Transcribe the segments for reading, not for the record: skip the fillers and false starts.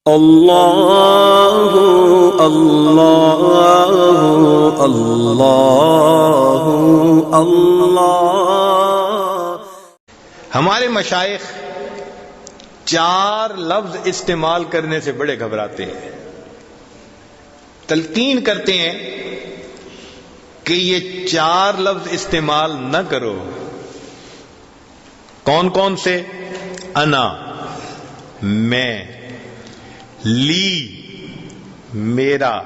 اللہ اللہ اللہ اللہ۔ ہمارے مشائخ 4 لفظ استعمال کرنے سے بڑے گھبراتے ہیں، تلقین کرتے ہیں کہ یہ 4 لفظ استعمال نہ کرو۔ کون کون سے؟ انا میں، لی میرا،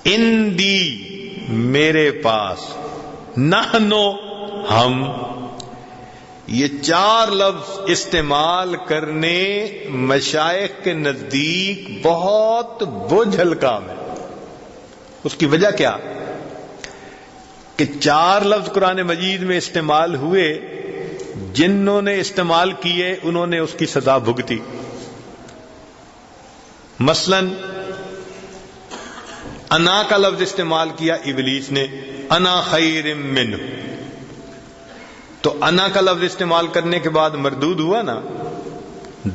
اندی میرے پاس، نحنو ہم۔ یہ 4 لفظ استعمال کرنے مشائخ کے نزدیک بہت بوجھل کام ہے۔ اس کی وجہ کیا؟ کہ 4 لفظ قرآن مجید میں استعمال ہوئے، جنہوں نے استعمال کیے انہوں نے اس کی سزا بھگتی۔ مثلا انا کا لفظ استعمال کیا ابلیس نے، انا خیر منہ، تو انا کا لفظ استعمال کرنے کے بعد مردود ہوا نا،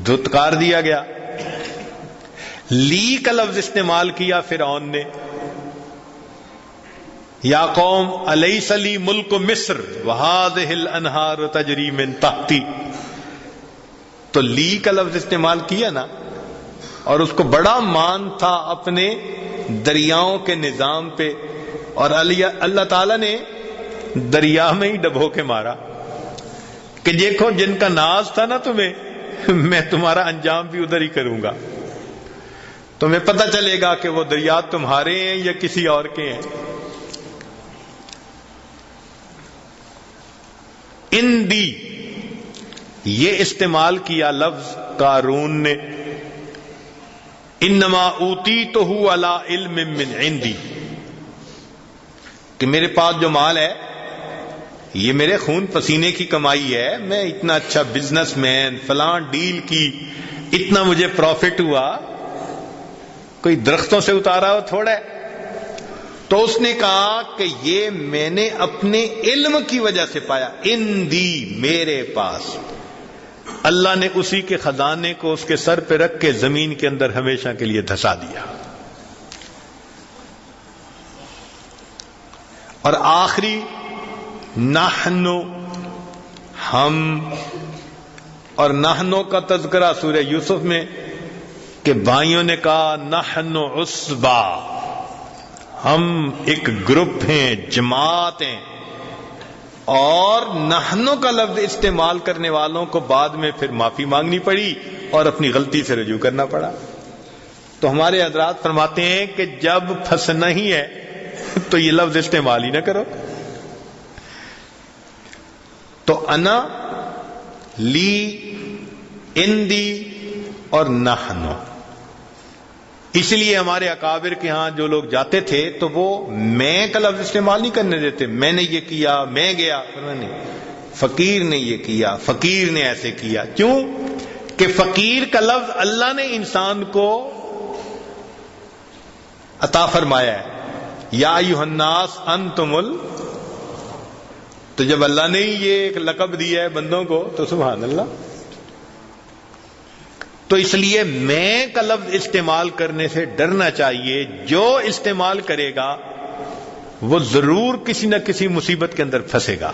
دھتکار دیا گیا۔ لی کا لفظ استعمال کیا فرعون نے، یا قوم الیس لی ملک مصر وہذہ الانہار تجری من تحتی، تو لی کا لفظ استعمال کیا نا، اور اس کو بڑا مان تھا اپنے دریاؤں کے نظام پہ، اور اللہ تعالیٰ نے دریا میں ہی ڈبو کے مارا کہ دیکھو جن کا ناز تھا نا تمہیں، میں تمہارا انجام بھی ادھر ہی کروں گا، تمہیں پتہ چلے گا کہ وہ دریا تمہارے ہیں یا کسی اور کے ہیں۔ اندی یہ استعمال کیا لفظ قارون نے، انما اوتیتہ علی علم من عندی، کہ میرے پاس جو مال ہے یہ میرے خون پسینے کی کمائی ہے، میں اتنا اچھا بزنس مین، فلاں ڈیل کی، اتنا مجھے پروفٹ ہوا، کوئی درختوں سے اتارا ہو تھوڑا ہے۔ تو اس نے کہا کہ یہ میں نے اپنے علم کی وجہ سے پایا، اندی میرے پاس۔ اللہ نے اسی کے خزانے کو اس کے سر پہ رکھ کے زمین کے اندر ہمیشہ کے لیے دھسا دیا۔ اور آخری نحنو ہم، اور نحنو کا تذکرہ سورہ یوسف میں کہ بھائیوں نے کہا نحنو عصبہ، ہم ایک گروپ ہیں، جماعت ہیں، اور نحنو کا لفظ استعمال کرنے والوں کو بعد میں پھر معافی مانگنی پڑی اور اپنی غلطی سے رجوع کرنا پڑا۔ تو ہمارے حضرات فرماتے ہیں کہ جب پھنسنا ہی ہے تو یہ لفظ استعمال ہی نہ کرو۔ تو انا، لی، اندی اور نحنو، اس لیے ہمارے اکابر کے ہاں جو لوگ جاتے تھے تو وہ میں کا لفظ استعمال نہیں کرنے دیتے، میں نے یہ کیا، میں گیا، فقیر نے یہ کیا، فقیر نے ایسے کیا۔ کیوں؟ کہ فقیر کا لفظ اللہ نے انسان کو عطا فرمایا ہے، یا ایھا الناس انتم تو جب اللہ نے یہ ایک لقب دیا ہے بندوں کو تو سبحان اللہ۔ تو اس لیے میں کا لفظ استعمال کرنے سے ڈرنا چاہیے، جو استعمال کرے گا وہ ضرور کسی نہ کسی مصیبت کے اندر پھنسے گا۔